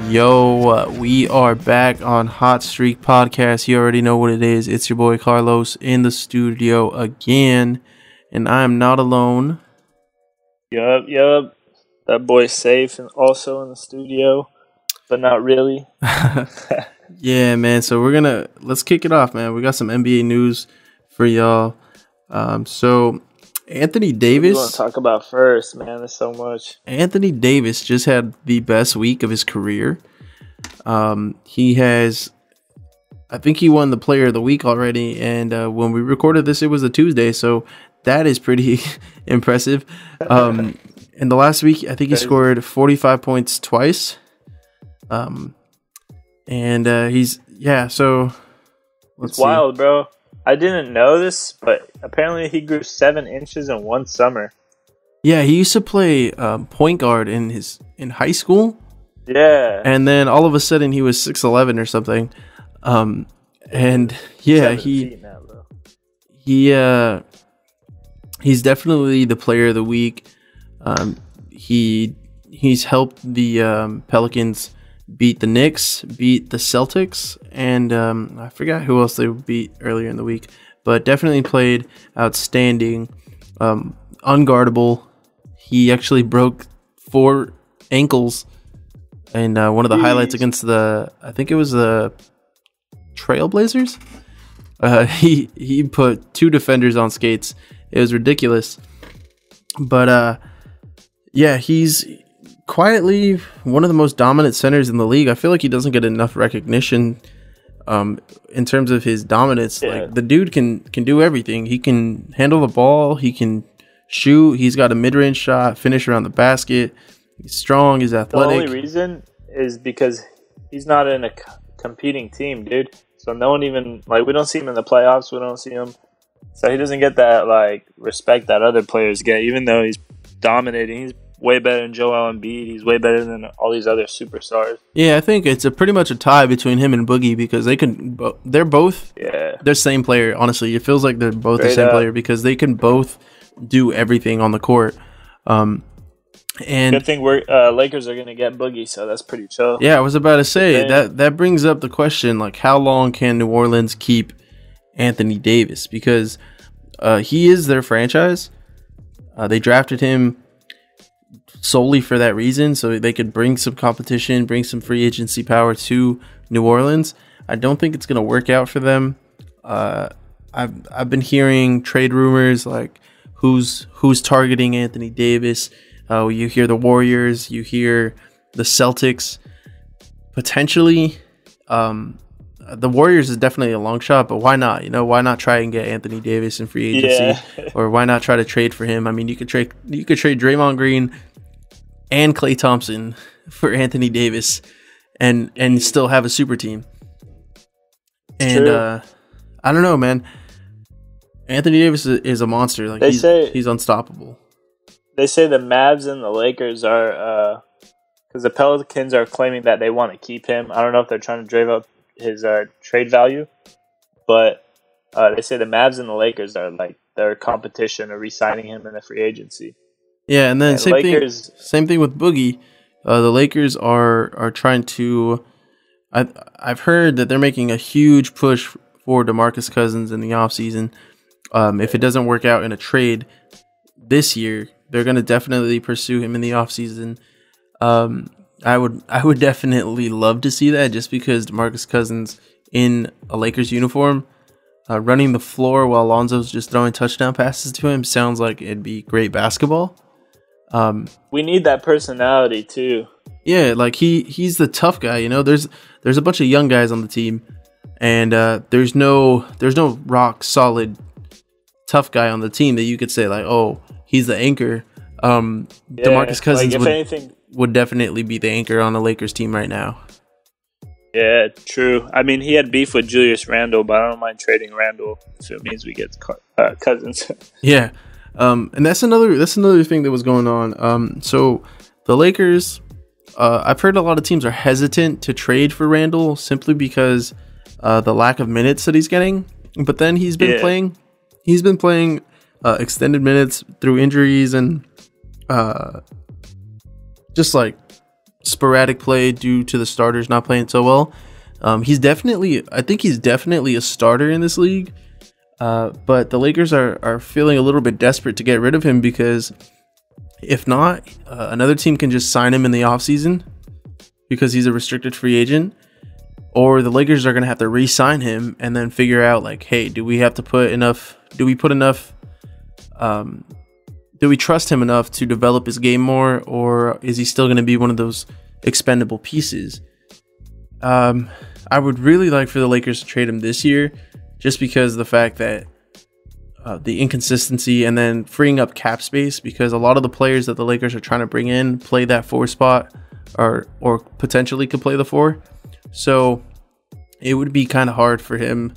Yo, we are back on Hot Streak Podcast. You already know what it is. It's your boy Carlos in the studio again, and I am not alone. Yup. That boy Saif and also in the studio, but not really. Yeah, man. So let's kick it off, man. We got some NBA news for y'all. So Anthony Davis. What do you want to talk about first, man? There's so much. Anthony Davis just had the best week of his career. I think he won the Player of the Week already, and when we recorded this, it was a Tuesday, so that is pretty impressive. In the last week, I think he scored 45 points twice. So It's let's wild, bro. I didn't know this, but apparently he grew 7 inches in one summer. Yeah, he used to play point guard in high school. Yeah. And then all of a sudden he was 6'11" or something. And yeah, he's definitely the Player of the Week. He's helped the Pelicans beat the Knicks, beat the Celtics, and I forgot who else they beat earlier in the week, but definitely played outstanding, unguardable. He actually broke 4 ankles in one of the highlights against I think it was the Trailblazers. He put 2 defenders on skates. It was ridiculous. But yeah, he's quietly one of the most dominant centers in the league. I feel like he doesn't get enough recognition in terms of his dominance. Yeah. Like, the dude can do everything. He can handle the ball, he can shoot, he's got a mid-range shot, finish around the basket. He's strong, he's athletic. The only reason is because he's not in a competing team, dude. So no one even, we don't see him in the playoffs. We don't see him. So he doesn't get that, respect that other players get, even though he's dominating. He's way better than Joel Embiid. He's way better than all these other superstars. Yeah, I think it's pretty much a tie between him and Boogie because they're both the same player. Honestly, it feels like they're both the same player because they can both do everything on the court. And good thing Lakers are gonna get Boogie, so that's pretty chill. Yeah, I was about to say that brings up the question, how long can New Orleans keep Anthony Davis? Because he is their franchise. They drafted him solely for that reason, so they could bring some competition, bring some free agency power to New Orleans. I don't think it's going to work out for them. I've been hearing trade rumors who's targeting Anthony Davis. You hear the Warriors, you hear the Celtics. Potentially, the Warriors is definitely a long shot, but why not? Why not try and get Anthony Davis in free agency, or why not try to trade for him? I mean, you could trade Draymond Green and Klay Thompson for Anthony Davis, and still have a super team. And I don't know, man. Anthony Davis is a monster. He's unstoppable. They say the Mavs and the Lakers are because the Pelicans are claiming that they want to keep him. I don't know if they're trying to drive up his trade value, but they say the Mavs and the Lakers are their competition of re-signing him in the free agency. Yeah, and then same thing with Boogie. The Lakers are trying to. I've heard that they're making a huge push for DeMarcus Cousins in the offseason. If it doesn't work out in a trade this year, they're going to definitely pursue him in the offseason. I would definitely love to see that, just because DeMarcus Cousins in a Lakers uniform, running the floor while Lonzo's just throwing touchdown passes to him, sounds like it'd be great basketball. We need that personality too. Yeah, he's the tough guy. There's a bunch of young guys on the team, and there's no rock solid tough guy on the team that you could say he's the anchor. DeMarcus Cousins would definitely be the anchor on the Lakers team right now. Yeah, true. I mean, he had beef with Julius Randle, but I don't mind trading Randle if it means we get Cousins. Yeah. And that's another thing that was going on. So the Lakers, I've heard a lot of teams are hesitant to trade for Randle simply because the lack of minutes that he's getting. But then he's been playing extended minutes through injuries and just sporadic play due to the starters not playing so well. I think he's definitely a starter in this league. But the Lakers are feeling a little bit desperate to get rid of him because if not, another team can just sign him in the offseason because he's a restricted free agent. Or the Lakers are going to have to re-sign him and then figure out, like, hey, do we trust him enough to develop his game more, or is he still going to be one of those expendable pieces? I would really like for the Lakers to trade him this year, just because of the fact that the inconsistency and then freeing up cap space, because a lot of the players that the Lakers are trying to bring in play that 4 spot or potentially could play the 4. So it would be kind of hard for him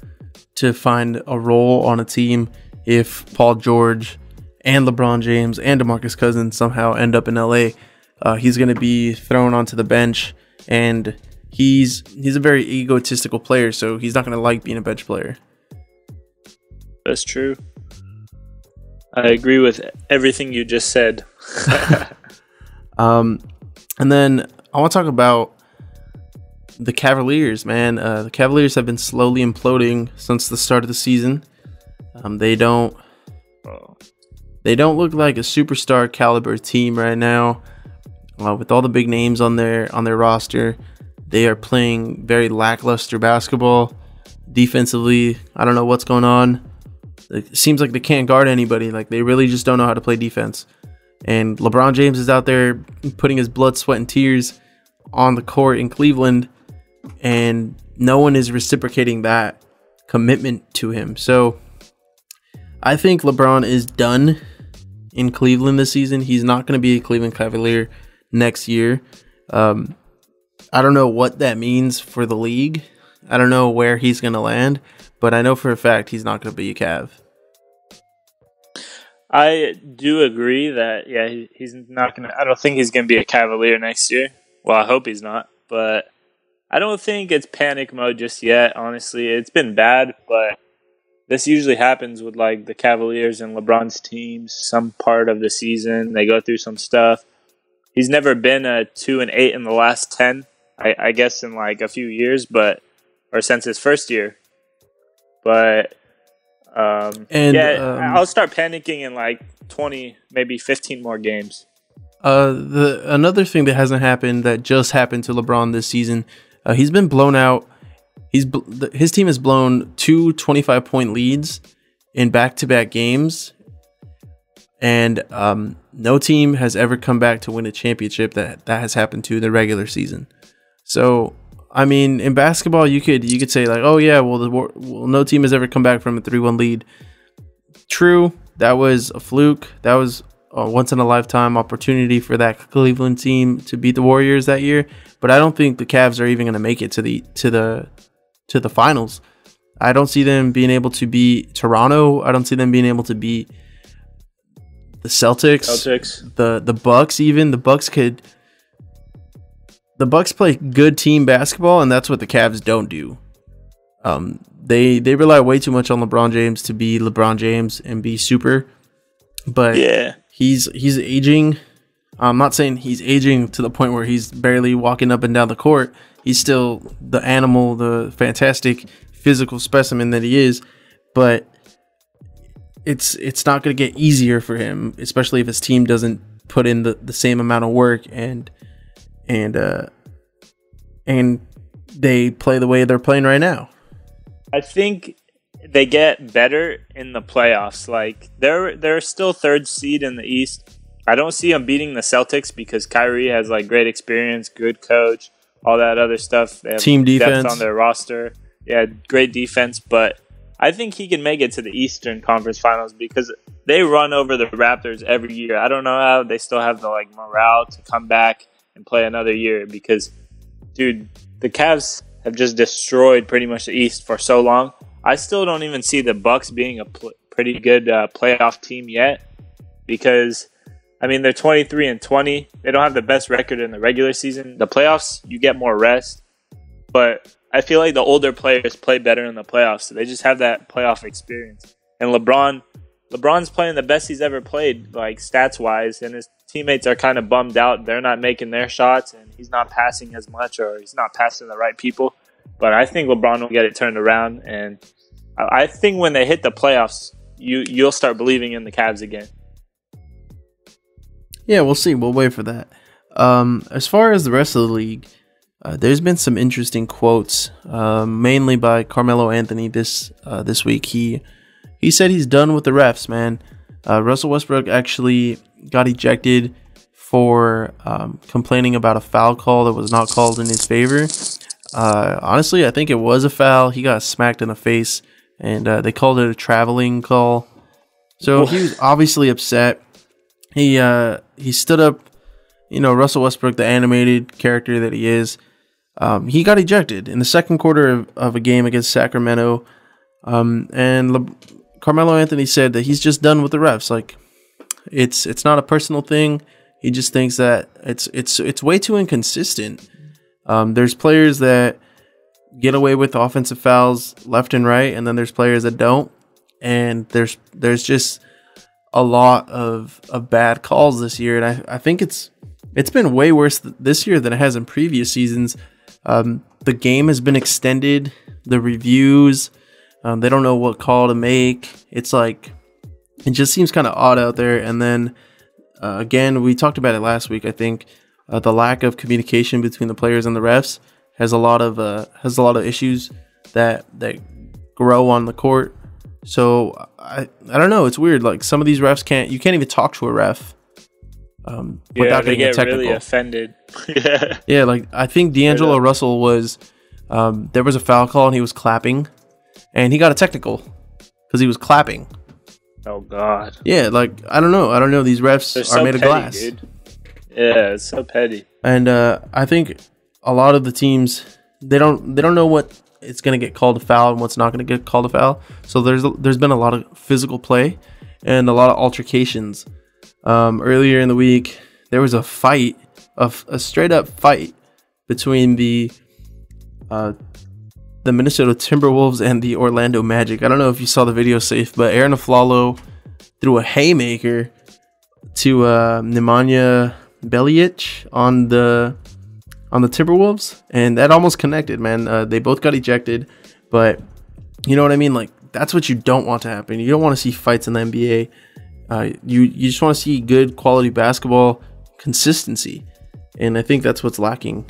to find a role on a team if Paul George and LeBron James and DeMarcus Cousins somehow end up in LA. He's going to be thrown onto the bench, and he's a very egotistical player, so he's not going to like being a bench player. That's true. I agree with everything you just said. And then I want to talk about the Cavaliers, man. The Cavaliers have been slowly imploding since the start of the season. They don't look like a superstar caliber team right now. With all the big names on their roster, they are playing very lackluster basketball. Defensively, I don't know what's going on. It seems like they can't guard anybody. Like, they really just don't know how to play defense. And LeBron James is out there putting his blood, sweat, and tears on the court in Cleveland, and no one is reciprocating that commitment to him. So I think LeBron is done in Cleveland this season. He's not going to be a Cleveland Cavalier next year. I don't know what that means for the league. I don't know where he's going to land, but I know for a fact he's not going to be a Cav. I do agree that, he's not going to... I don't think he's going to be a Cavalier next year. Well, I hope he's not, but I don't think it's panic mode just yet, honestly. It's been bad, but this usually happens with, like, the Cavaliers and LeBron's teams. Some part of the season, they go through some stuff. He's never been a 2-8 in the last 10, I guess, in, like, a few years, or since his first year. But, I'll start panicking in, like, 20, maybe 15 more games. Another thing that hasn't happened that just happened to LeBron this season, he's been blown out. His team has blown 2 25-point leads in back-to-back games, and no team has ever come back to win a championship that has happened to the regular season. So, I mean, in basketball, you could say, like, oh yeah, well no team has ever come back from a 3-1 lead. True, that was a fluke. That was a once-in-a-lifetime opportunity for that Cleveland team to beat the Warriors that year. But I don't think the Cavs are even going to make it to the finals. I don't see them being able to beat Toronto. I don't see them being able to beat the Celtics. The Bucks even. The Bucks play good team basketball, and that's what the Cavs don't do. They rely way too much on LeBron James to be LeBron James and be super. But yeah, he's aging. I'm not saying he's aging to the point where he's barely walking up and down the court. He's still the animal, the fantastic physical specimen that he is. But it's not going to get easier for him, especially if his team doesn't put in the same amount of work and they play the way they're playing right now. I think they get better in the playoffs. Like, they're still third seed in the East. I don't see them beating the Celtics because Kyrie has, like, great experience, good coach, all that other stuff. They have team defense depth on their roster. Yeah, great defense. But I think he can make it to the Eastern Conference Finals because they run over the Raptors every year. I don't know how they still have the, like, morale to come back and play another year because, dude, the Cavs have just destroyed pretty much the East for so long. I still don't even see the Bucks being a pretty good playoff team yet because, I mean, they're 23-20. They don't have the best record in the regular season. The playoffs, you get more rest, but I feel like the older players play better in the playoffs. So they just have that playoff experience. And LeBron, LeBron's playing the best he's ever played, like stats wise, and his teammates are kind of bummed out. They're not making their shots, and he's not passing as much, or he's not passing the right people. But I think LeBron will get it turned around, and I think when they hit the playoffs, you'll start believing in the Cavs again. Yeah, we'll see. We'll wait for that. As far as the rest of the league, there's been some interesting quotes, mainly by Carmelo Anthony this week. He said he's done with the refs, man. Russell Westbrook actually got ejected for complaining about a foul call that was not called in his favor. Honestly, I think it was a foul. He got smacked in the face, and they called it a traveling call. So he was obviously upset. He stood up. Russell Westbrook, the animated character that he is, he got ejected in the second quarter of a game against Sacramento. Carmelo Anthony said that he's just done with the refs. Like, it's not a personal thing. He just thinks that it's way too inconsistent. There's players that get away with offensive fouls left and right, and then there's players that don't. And there's just a lot of bad calls this year, and I think it's been way worse this year than it has in previous seasons. The game has been extended. The reviews, they don't know what call to make. It's like, it just seems kind of odd out there. And then again, we talked about it last week. I think the lack of communication between the players and the refs has a lot of issues that grow on the court. So I don't know. It's weird. Like, some of these refs you can't even talk to a ref without getting a technical. Really offended. Yeah. Like, I think D'Angelo Russell was there was a foul call and he was clapping, and he got a technical because he was clapping. Oh God. Yeah. Like, I don't know. These refs are made of glass. Dude. Yeah, it's so petty. And I think a lot of the teams, they don't know what it's going to get called a foul and what's not going to get called a foul. So there's been a lot of physical play and a lot of altercations. Earlier in the week, there was a straight up fight between the Minnesota Timberwolves and the Orlando Magic. I don't know if you saw the video, Saif, but Aaron Aflalo threw a haymaker to Nemanja Bjelic on the Timberwolves, and that almost connected, man. They both got ejected, but you know what I mean? Like, that's what you don't want to happen. You don't want to see fights in the NBA. You just want to see good quality basketball, consistency, and I think that's what's lacking.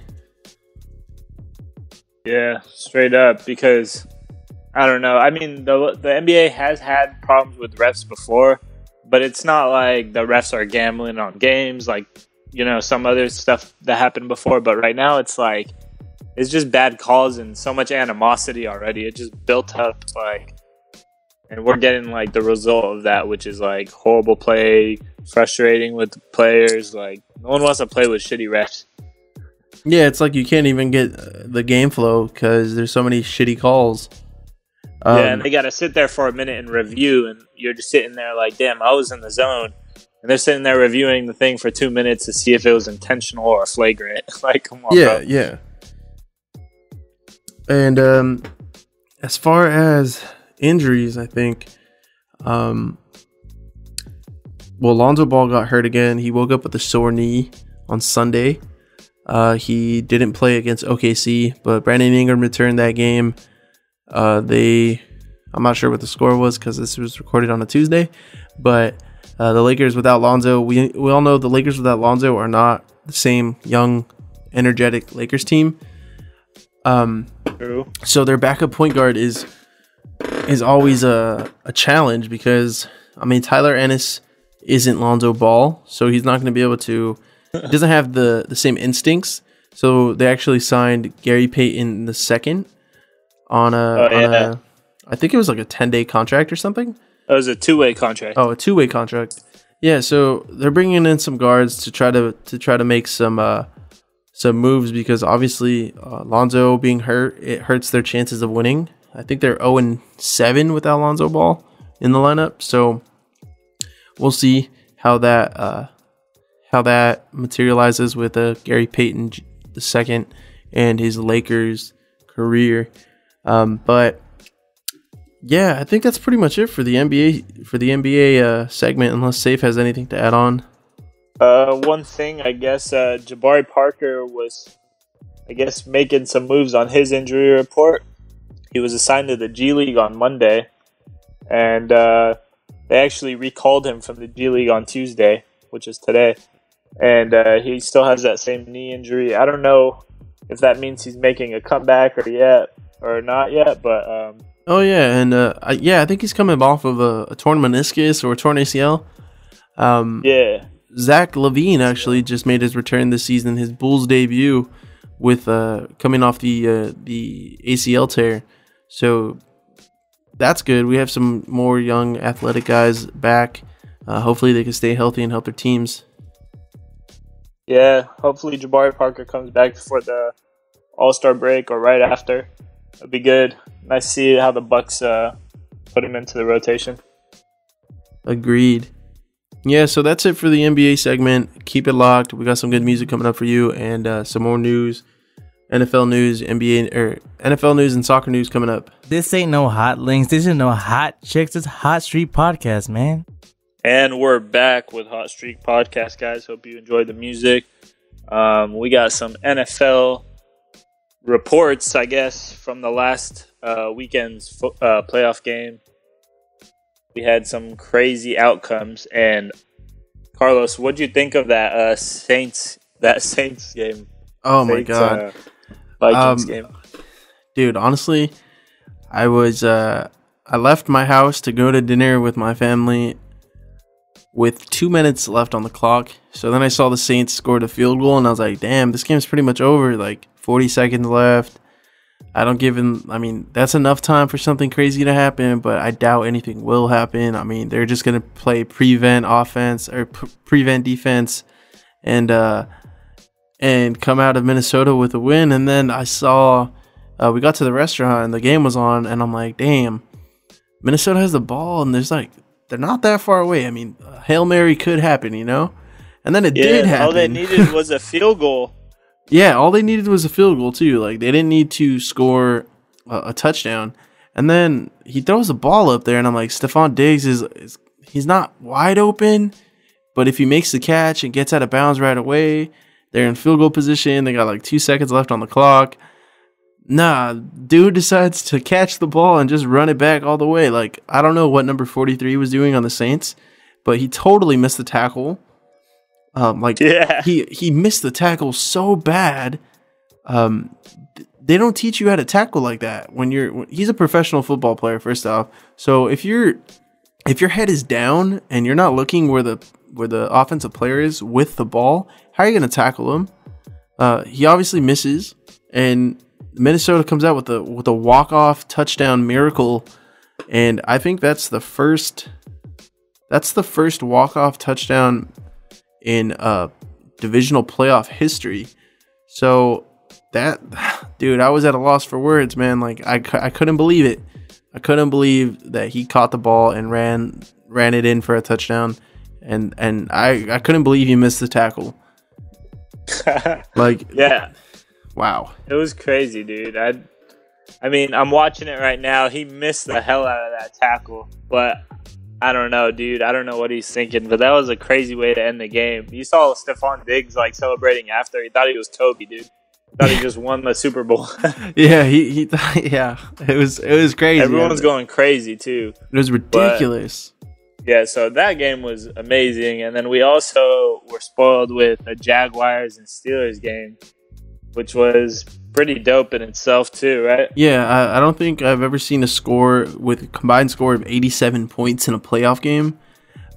Yeah, straight up, because I don't know. I mean, the NBA has had problems with refs before, but it's not like the refs are gambling on games like, some other stuff that happened before. But right now it's like, it's just bad calls and so much animosity already. It just built up, like, and we're getting like the result of that, which is like horrible play, frustrating with the players. Like, no one wants to play with shitty refs. Yeah, it's like you can't even get the game flow because there's so many shitty calls. Yeah, and they got to sit there for a minute and review, and you're just sitting there like, damn, I was in the zone. And they're sitting there reviewing the thing for 2 minutes to see if it was intentional or flagrant. Like, come on, bro. Yeah. And as far as injuries, I think, Lonzo Ball got hurt again. He woke up with a sore knee on Sunday. He didn't play against OKC, but Brandon Ingram returned that game. I'm not sure what the score was because this was recorded on a Tuesday, but the Lakers without Lonzo, we all know the Lakers without Lonzo are not the same young, energetic Lakers team. True. So their backup point guard is always a challenge because, I mean, Tyler Ennis isn't Lonzo Ball, so he's not going to be able to. He doesn't have the same instincts. So they actually signed Gary Payton II on a I think it was like a 10-day contract or something. It was a two-way contract. Oh, a two-way contract. Yeah, so they're bringing in some guards to try to make some moves because obviously Lonzo being hurt, it hurts their chances of winning. I think they're 0-7 without Lonzo Ball in the lineup. So we'll see how that materializes with Gary Payton II and his Lakers career. But Yeah, I think that's pretty much it for the NBA segment. Unless Safe has anything to add on. One thing, I guess, Jabari Parker was, I guess, making some moves on his injury report. He was assigned to the G League on Monday, and they actually recalled him from the G League on Tuesday, which is today. And he still has that same knee injury. I don't know if that means he's making a comeback or not yet, but oh yeah, and I think he's coming off of a torn meniscus or a torn ACL. Yeah. Zach LaVine actually just made his return this season, his Bulls debut, with coming off the ACL tear. So that's good. We have some more young athletic guys back. Hopefully they can stay healthy and help their teams. Yeah, hopefully Jabari Parker comes back before the All-Star break or right after. It'd be good. Nice to see how the Bucks put him into the rotation. Agreed. Yeah, so that's it for the NBA segment. Keep it locked. We got some good music coming up for you and some more news, NFL news, NFL news and soccer news coming up. This ain't no hot links. This ain't no hot chicks. It's Hot Street Podcast, man. And we're back with Hot Streak Podcast, guys. Hope you enjoyed the music. We got some NFL reports, I guess, from the last weekend's playoff game. We had some crazy outcomes. And Carlos, what'd you think of that Saints game? Oh my God, Vikings game, dude. Honestly, I left my house to go to dinner with my family with 2 minutes left on the clock. So then I saw the Saints scored a field goal, and I was like, damn, this game's pretty much over. Like 40 seconds left. That's enough time for something crazy to happen, but I doubt anything will happen. I mean, they're just going to play prevent offense or prevent defense and come out of Minnesota with a win. And then I saw we got to the restaurant and the game was on, and I'm like, damn, Minnesota has the ball, and they're not that far away. I mean, Hail Mary could happen, you know? And then it did happen. All they needed was a field goal. Yeah, all they needed was a field goal, too. Like, they didn't need to score a touchdown. And then he throws the ball up there, and I'm like, Stephon Diggs he's not wide open, but if he makes the catch and gets out of bounds right away, they're in field goal position. They got like 2 seconds left on the clock. Nah, dude decides to catch the ball and just run it back all the way. Like, I don't know what number 43 was doing on the Saints, but he totally missed the tackle. He missed the tackle so bad. They don't teach you how to tackle like that he's a professional football player, first off. So if your head is down and you're not looking where the offensive player is with the ball, how are you going to tackle him? He obviously misses, and Minnesota comes out with a walk-off touchdown miracle, and I think that's the first walk-off touchdown in divisional playoff history. So that, dude, I was at a loss for words, man. Like I couldn't believe it. I couldn't believe that he caught the ball and ran it in for a touchdown, and I couldn't believe he missed the tackle. Like, yeah. Wow. It was crazy, dude. I mean, I'm watching it right now. He missed the hell out of that tackle. But I don't know, dude. I don't know what he's thinking. But that was a crazy way to end the game. You saw Stephon Diggs, like, celebrating after. He thought he was Kobe, dude. He thought he just won the Super Bowl. Yeah, he thought, yeah. It was crazy. Everyone's going crazy, too. It was ridiculous. But, yeah, so that game was amazing. And then we also were spoiled with a Jaguars and Steelers game, which was pretty dope in itself too, right? Yeah, I don't think I've ever seen a score with a combined score of 87 points in a playoff game.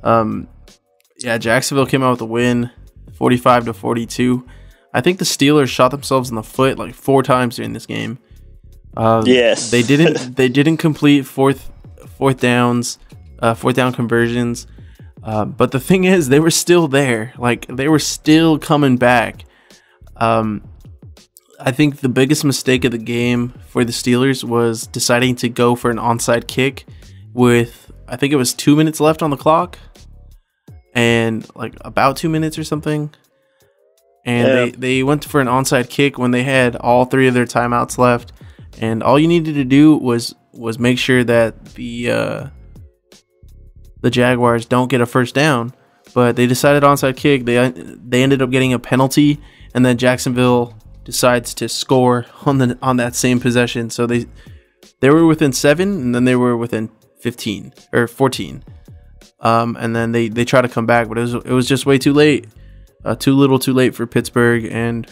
Yeah, Jacksonville came out with a win, 45-42. I think the Steelers shot themselves in the foot like 4 times during this game. Yes, they didn't complete fourth down conversions. But the thing is, they were still there. Like, they were still coming back. I think the biggest mistake of the game for the Steelers was deciding to go for an onside kick with, I think it was 2 minutes left on the clock, and like about 2 minutes or something. And they went for an onside kick when they had all 3 of their timeouts left, and all you needed to do was was make sure that the Jaguars don't get a first down. But they decided onside kick. They ended up getting a penalty, and then Jacksonville decides to score on that same possession. So they were within 7, and then they were within 15 or 14. And then they try to come back, but it was just way too late. Too little, too late for Pittsburgh. And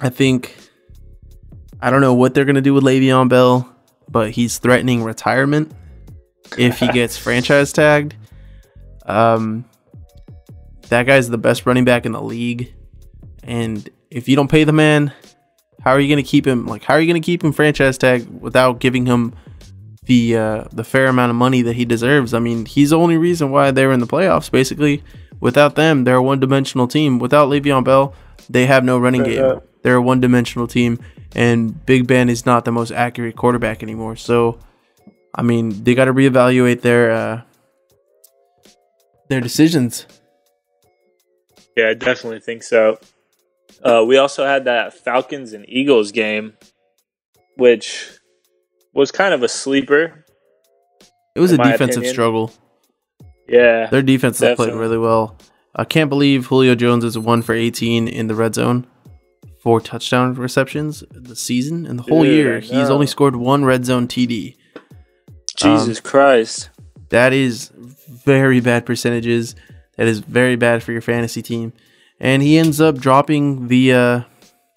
I don't know what they're gonna do with Le'Veon Bell, but he's threatening retirement if he gets franchise tagged. That guy's the best running back in the league, and if you don't pay the man, how are you going to keep him? Like, how are you going to keep him franchise tag without giving him the fair amount of money that he deserves? I mean, he's the only reason why they're in the playoffs. Basically, without them, they're a one-dimensional team. Without Le'Veon Bell, they have no running game. They're a one-dimensional team, and Big Ben is not the most accurate quarterback anymore. So, I mean, they got to reevaluate their decisions. Yeah, I definitely think so. We also had that Falcons and Eagles game, which was kind of a sleeper. It was a defensive struggle. Yeah. Their defense has played really well. I can't believe Julio Jones is 1 for 18 in the red zone. 4 touchdown receptions the season. And the whole year, he's only scored 1 red zone TD. Jesus Christ. That is very bad percentages. That is very bad for your fantasy team. And he ends up dropping the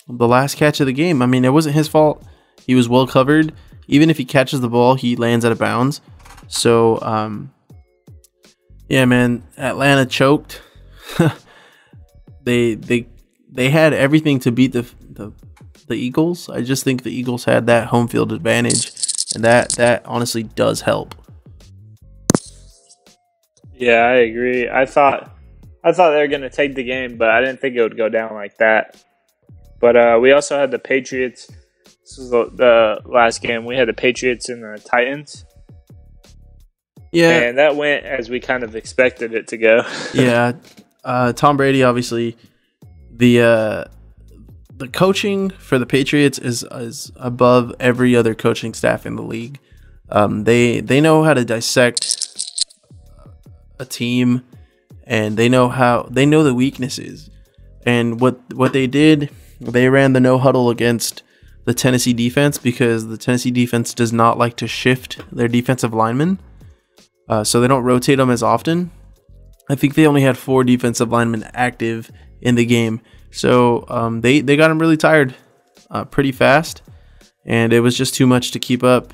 last catch of the game. I mean, it wasn't his fault. He was well covered. Even if he catches the ball, he lands out of bounds. So, yeah, man, Atlanta choked. They had everything to beat the Eagles. I just think the Eagles had that home field advantage, and that honestly does help. Yeah, I agree. I thought they were going to take the game, but I didn't think it would go down like that. But we also had the Patriots. This was the last game. We had the Patriots and the Titans. Yeah. And that went as we kind of expected it to go. Yeah. Tom Brady, obviously. The coaching for the Patriots is above every other coaching staff in the league. They know how to dissect a team, and they know the weaknesses. And what they did, they ran the no huddle against the Tennessee defense, because the Tennessee defense does not like to shift their defensive linemen, so they don't rotate them as often. I think they only had 4 defensive linemen active in the game, so they got them really tired pretty fast, and it was just too much to keep up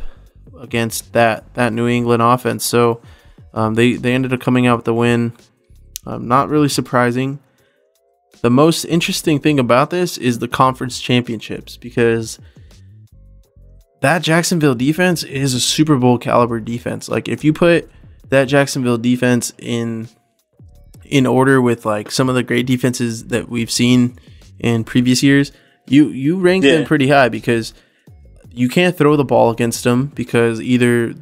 against that New England offense. So they ended up coming out with the win. Not really surprising. The most interesting thing about this is the conference championships, because that Jacksonville defense is a Super Bowl caliber defense. Like, if you put that Jacksonville defense in order with like some of the great defenses that we've seen in previous years, you rank them pretty high, because you can't throw the ball against them, because either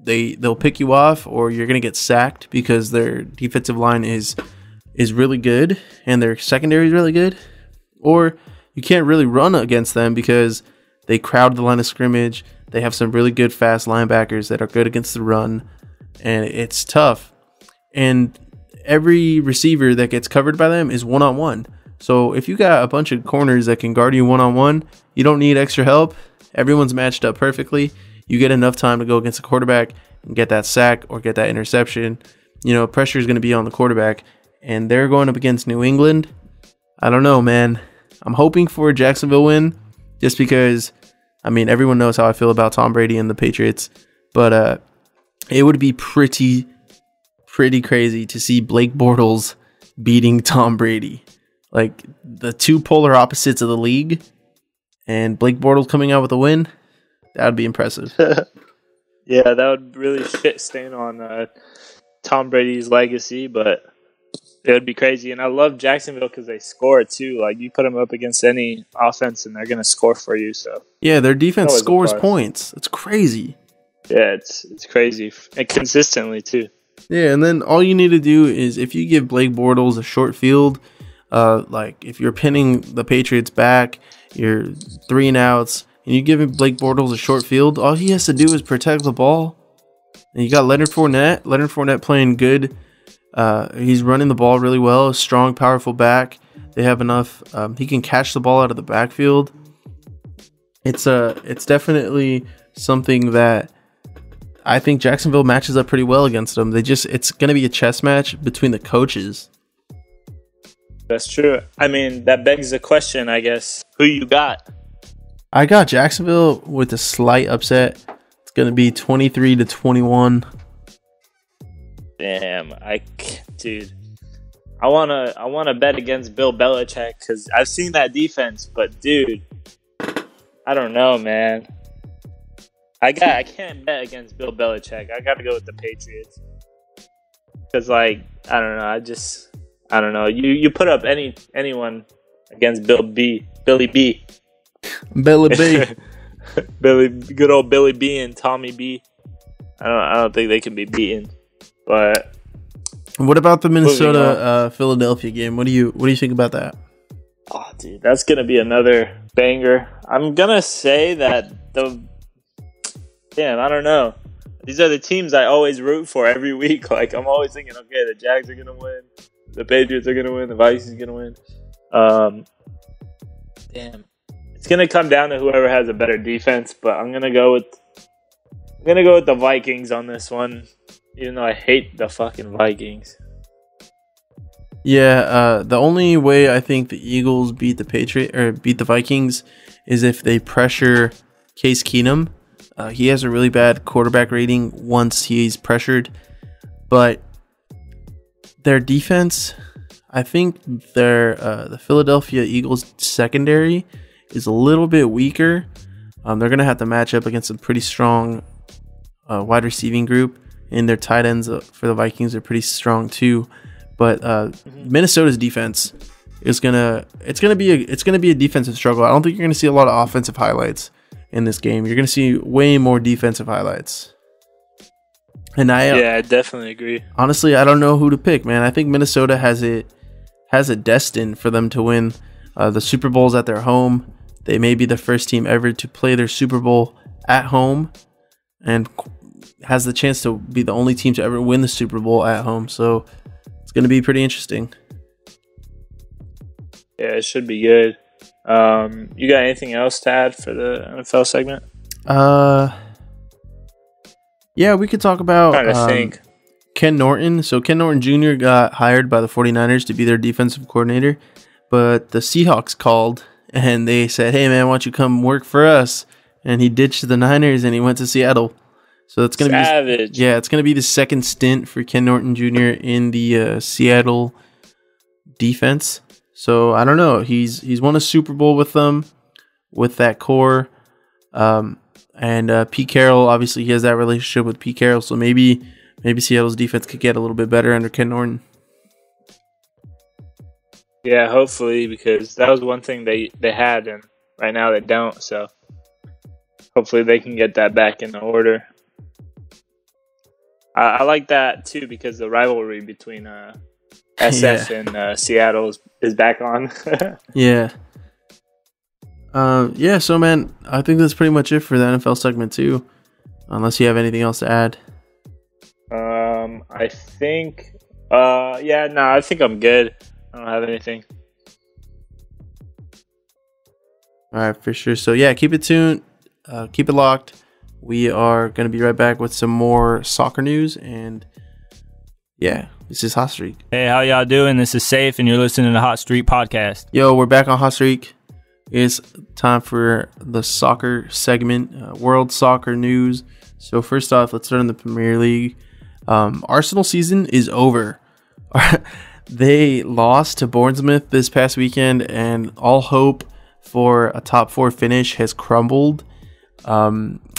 they'll pick you off, or you're gonna get sacked because their defensive line is really good and their secondary is really good, or you can't really run against them because they crowd the line of scrimmage. They have some really good fast linebackers that are good against the run, and it's tough. And every receiver that gets covered by them is one-on-one. So if you got a bunch of corners that can guard you one-on-one, you don't need extra help. Everyone's matched up perfectly. You get enough time to go against the quarterback and get that sack or get that interception. You know, pressure is going to be on the quarterback, and they're going up against New England. I don't know, man. I'm hoping for a Jacksonville win, just because, I mean, everyone knows how I feel about Tom Brady and the Patriots, but it would be pretty crazy to see Blake Bortles beating Tom Brady. Like, the two polar opposites of the league, and Blake Bortles coming out with a win, that would be impressive. Yeah, that would really stain on Tom Brady's legacy, but it would be crazy. And I love Jacksonville because they score too. Like, you put them up against any offense and they're going to score for you. So yeah, their defense scores points. It's crazy. Yeah, it's crazy, and consistently too. Yeah, and then all you need to do is, if you give Blake Bortles a short field, like if you're pinning the Patriots back, you're 3 and outs, and you give him Blake Bortles a short field, all he has to do is protect the ball. And you got Leonard Fournette. Leonard Fournette playing good. He's running the ball really well. A strong, powerful back. They have enough. He can catch the ball out of the backfield. It's definitely something that I think Jacksonville matches up pretty well against them. It's going to be a chess match between the coaches. That's true. I mean, that begs the question, I guess. Who you got? I got Jacksonville with a slight upset. It's going to be 23-21. Damn, dude. I wanna bet against Bill Belichick because I've seen that defense, but dude, I don't know, man. I can't bet against Bill Belichick. I gotta go with the Patriots because, like, I don't know. I don't know. You put up anyone against Billy B, Billy B. good old Billy B and Tommy B. I don't think they can be beaten. But what about the Minnesota Philadelphia game? What do you think about that? Oh, dude, that's gonna be another banger. I'm gonna say that I don't know. These are the teams I always root for every week. Like, I'm always thinking, okay, the Jags are gonna win, the Patriots are gonna win, the Vikings are gonna win. Damn, it's gonna come down to whoever has a better defense. But I'm gonna go with the Vikings on this one. Even though I hate the fucking Vikings. Yeah, the only way I think the Eagles beat the Vikings is if they pressure Case Keenum. He has a really bad quarterback rating once he's pressured, but their defense, I think the Philadelphia Eagles secondary is a little bit weaker. They're gonna have to match up against a pretty strong wide receiving group. And their tight ends for the Vikings are pretty strong too, but Minnesota's defense is gonna be a defensive struggle. I don't think you're gonna see a lot of offensive highlights in this game. You're gonna see way more defensive highlights. And I definitely agree. Honestly, I don't know who to pick, man. I think Minnesota has it destined for them to win the Super Bowls at their home. They may be the first team ever to play their Super Bowl at home, and has the chance to be the only team to ever win the Super Bowl at home. So it's going to be pretty interesting. Yeah, it should be good. You got anything else to add for the NFL segment? Yeah, we could talk about Ken Norton. So Ken Norton Jr. got hired by the 49ers to be their defensive coordinator, but the Seahawks called and they said, "Hey man, why don't you come work for us?" And he ditched the Niners and he went to Seattle. So that's gonna Savage. it's gonna be the second stint for Ken Norton Jr. in the Seattle defense. So I don't know. He's won a Super Bowl with them, with that core, and Pete Carroll. Obviously, he has that relationship with Pete Carroll. So maybe Seattle's defense could get a little bit better under Ken Norton. Yeah, hopefully, because that was one thing they had, and right now they don't. So hopefully they can get that back in order. I like that too because the rivalry between SF and Seattle is back on. Yeah. So man, I think that's pretty much it for the NFL segment too. Unless you have anything else to add. I think I think I'm good. I don't have anything. All right, for sure. So yeah, keep it tuned. Keep it locked. We are going to be right back with some more soccer news. And yeah, this is Hot Streak. Hey, how y'all doing? This is Saif, and you're listening to the Hot Streak Podcast. Yo, we're back on Hot Streak. It's time for the soccer segment, world soccer news. So first off, let's start in the Premier League. Arsenal season is over. They lost to Bournemouth this past weekend, and all hope for a top 4 finish has crumbled.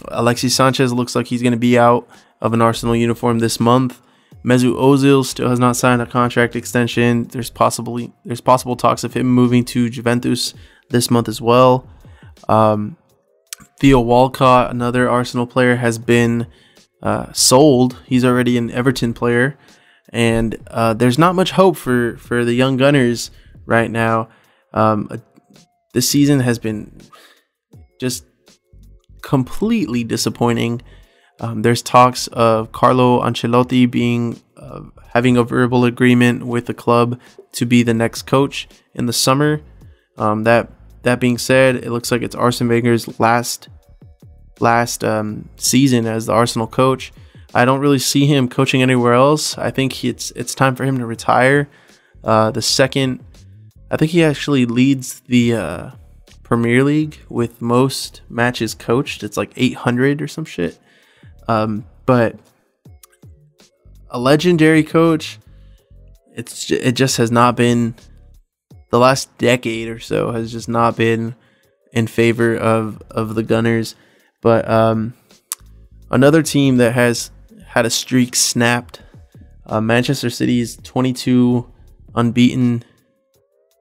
Alexis Sanchez looks like he's going to be out of an Arsenal uniform this month. Mesut Ozil still has not signed a contract extension. There's possible talks of him moving to Juventus this month as well. Theo Walcott, another Arsenal player, has been sold. He's already an Everton player, and there's not much hope for the young Gunners right now. This season has been just completely disappointing. There's talks of Carlo Ancelotti having a verbal agreement with the club to be the next coach in the summer. That being said, it looks like it's Arsene Wenger's last season as the Arsenal coach. I don't really see him coaching anywhere else. I think it's time for him to retire. I think he actually leads the Premier League with most matches coached. It's like 800 or some shit. But a legendary coach, it just has not been. The last decade or so has just not been in favor of the Gunners. But another team that has had a streak snapped, Manchester City's 22 unbeaten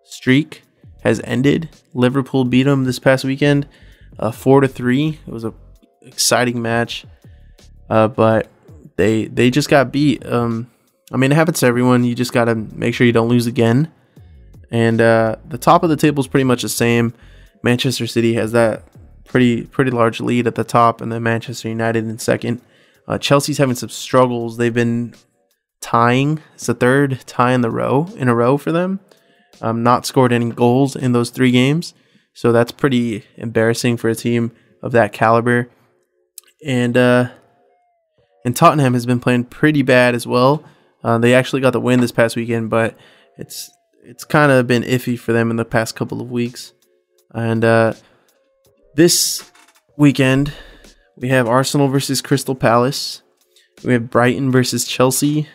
streak has ended. Liverpool beat them this past weekend, 4-3. It was an exciting match, but they just got beat. I mean, it happens to everyone. You just got to make sure you don't lose again. And the top of the table is pretty much the same. Manchester City has that pretty large lead at the top, and then Manchester United in second. Chelsea's having some struggles. They've been tying. It's the third tie in a row for them. Not scored any goals in those 3 games, so that's pretty embarrassing for a team of that caliber. And Tottenham has been playing pretty bad as well. They actually got the win this past weekend, but it's kind of been iffy for them in the past couple of weeks. And this weekend, we have Arsenal versus Crystal Palace. We have Brighton versus Chelsea.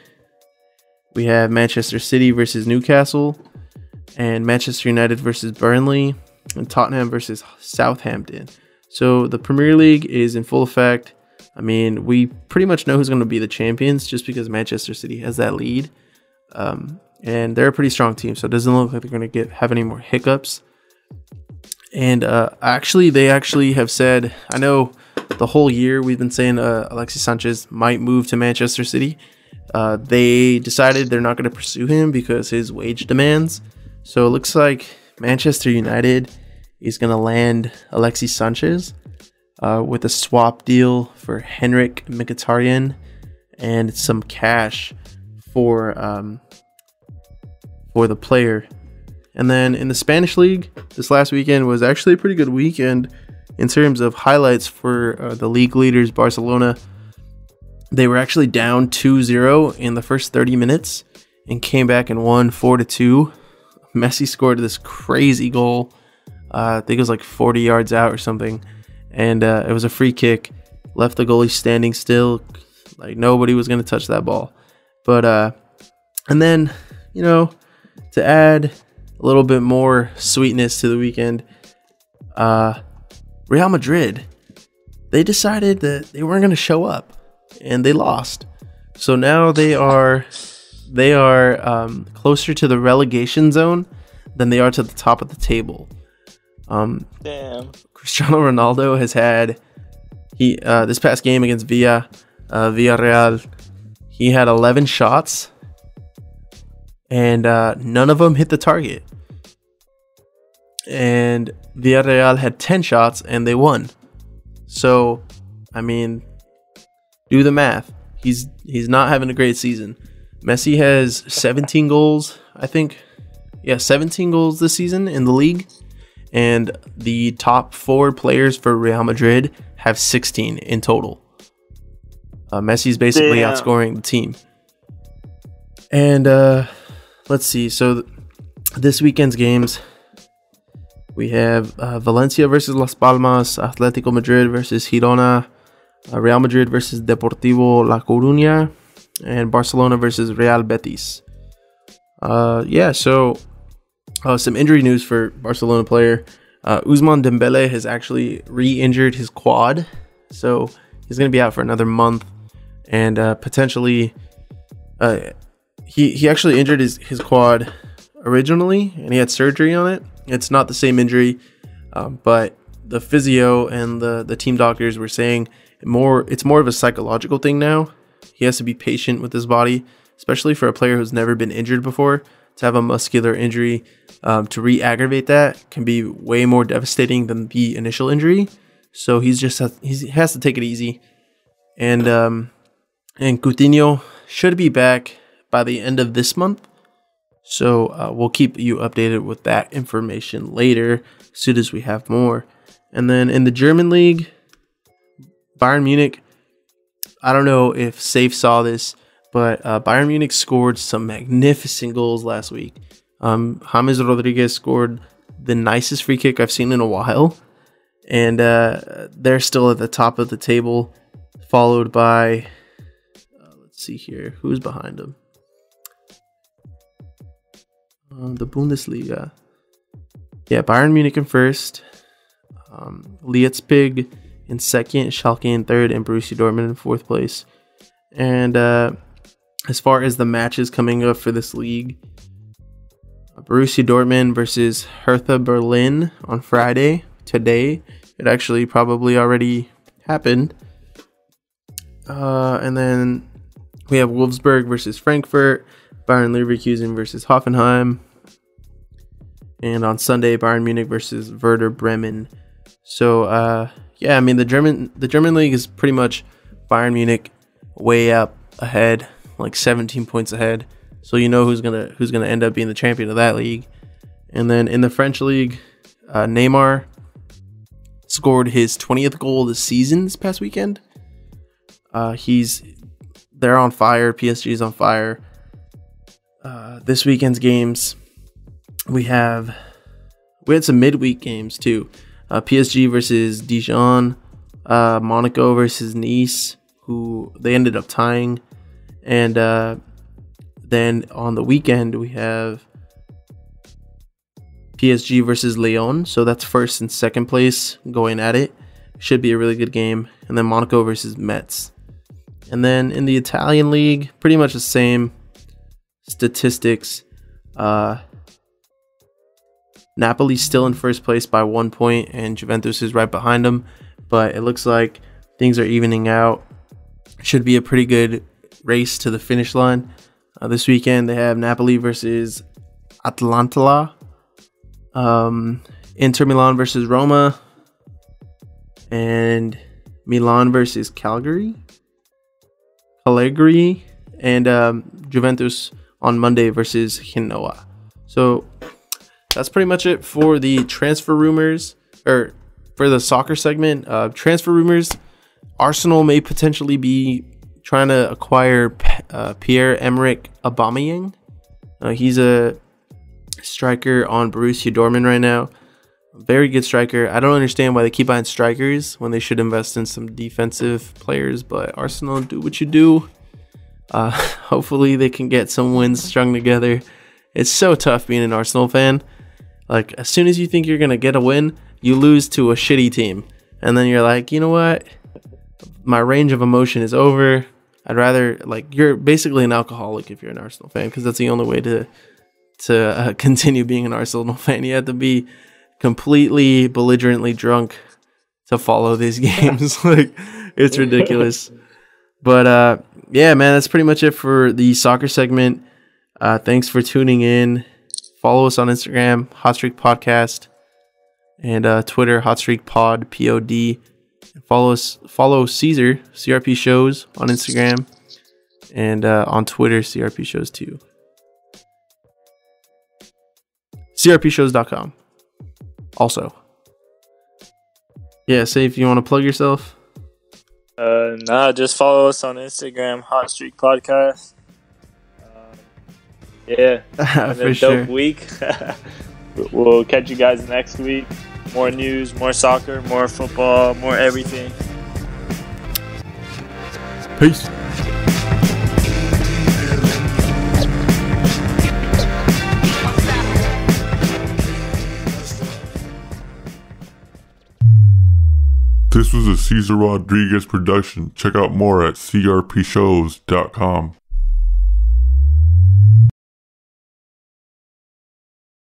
We have Manchester City versus Newcastle. And Manchester United versus Burnley. And Tottenham versus Southampton. So the Premier League is in full effect. I mean, we pretty much know who's going to be the champions just because Manchester City has that lead. And they're a pretty strong team, so it doesn't look like they're going to have any more hiccups. And they actually have said, I know the whole year we've been saying Alexis Sanchez might move to Manchester City. They decided they're not going to pursue him because his wage demands. So it looks like Manchester United is going to land Alexis Sanchez with a swap deal for Henrik Mkhitaryan and some cash for the player. And then in the Spanish league, this last weekend was actually a pretty good weekend in terms of highlights for the league leaders, Barcelona. They were actually down 2-0 in the first 30 minutes and came back and won 4-2. Messi scored this crazy goal. I think it was like 40 yards out or something. And it was a free kick. Left the goalie standing still. Like nobody was going to touch that ball. But, and then, to add a little bit more sweetness to the weekend, Real Madrid, they decided that they weren't going to show up, and they lost. So now they are closer to the relegation zone than they are to the top of the table. Damn. Cristiano Ronaldo has had this past game against Villarreal, he had 11 shots. And none of them hit the target. And Villarreal had 10 shots and they won. So, I mean, do the math. He's not having a great season. Messi has 17 goals, I think. Yeah, 17 goals this season in the league. And the top 4 players for Real Madrid have 16 in total. Messi's basically outscoring the team. And let's see. So this weekend's games, we have Valencia versus Las Palmas, Atletico Madrid versus Girona, Real Madrid versus Deportivo La Coruña, and Barcelona versus Real Betis. So some injury news for Barcelona player. Ousmane Dembele has actually re-injured his quad, so he's going to be out for another month, and potentially he actually injured his quad originally, and he had surgery on it. It's not the same injury, but the physio and the team doctors were saying it's more of a psychological thing now. He has to be patient with his body, especially for a player who's never been injured before. To have a muscular injury, to re-aggravate that can be way more devastating than the initial injury. so he has to take it easy. And Coutinho should be back by the end of this month. So we'll keep you updated with that information later, as soon as we have more. And then in the German league, Bayern Munich, I don't know if Saif saw this, but Bayern Munich scored some magnificent goals last week. James Rodriguez scored the nicest free kick I've seen in a while. And they're still at the top of the table, followed by, let's see here, who's behind them? The Bundesliga. Yeah, Bayern Munich in first, Leipzig in second, Schalke in third, and Borussia Dortmund in fourth place. And as far as the matches coming up for this league, Borussia Dortmund versus Hertha Berlin on Friday. Today, it actually probably already happened. And then we have Wolfsburg versus Frankfurt, Bayern Leverkusen versus Hoffenheim, and on Sunday, Bayern Munich versus Werder Bremen. So, yeah, I mean the German league is pretty much Bayern Munich way up ahead, like 17 points ahead. So you know who's gonna end up being the champion of that league. And then in the French league, Neymar scored his 20th goal of the season this past weekend. They're on fire. PSG is on fire. This weekend's games, we had some midweek games too. PSG versus Dijon, Monaco versus Nice, who they ended up tying, and then on the weekend we have PSG versus Lyon. So that's first and second place going at it. Should be a really good game. And then Monaco versus Metz. And then in the Italian league, pretty much the same statistics. Napoli's still in first place by 1 point, and Juventus is right behind them. But it looks like things are evening out. Should be a pretty good race to the finish line. This weekend they have Napoli versus Atalanta, Inter Milan versus Roma, and Milan versus Cagliari, and Juventus on Monday versus Genoa. So that's pretty much it for the transfer rumors, or for the soccer segment. Transfer rumors: Arsenal may potentially be trying to acquire Pierre-Emerick Aubameyang. He's a striker on Borussia Dortmund right now. Very good striker. I don't understand why they keep buying strikers when they should invest in some defensive players, but Arsenal, do what you do. Hopefully they can get some wins strung together. It's so tough being an Arsenal fan. Like, as soon as you think you're going to get a win, you lose to a shitty team. And then you're like, you know what? My range of emotion is over. I'd rather, like, you're basically an alcoholic if you're an Arsenal fan, because that's the only way to continue being an Arsenal fan. You have to be completely belligerently drunk to follow these games. Like, it's ridiculous. But yeah, man, that's pretty much it for the soccer segment. Thanks for tuning in. Follow us on Instagram, Hot Streak Podcast, and Twitter, Hot Streak Pod, POD. Follow Caesar, CRP Shows, on Instagram, and on Twitter, CRP Shows too. CRPshows.com. Also. Yeah, Saif, you want to plug yourself? Nah, just follow us on Instagram, Hot Streak Podcast. Yeah, and for a sure. dope week. We'll catch you guys next week. More news, more soccer, more football, more everything. Peace. This was a Cesar Rodriguez production. Check out more at crpshows.com.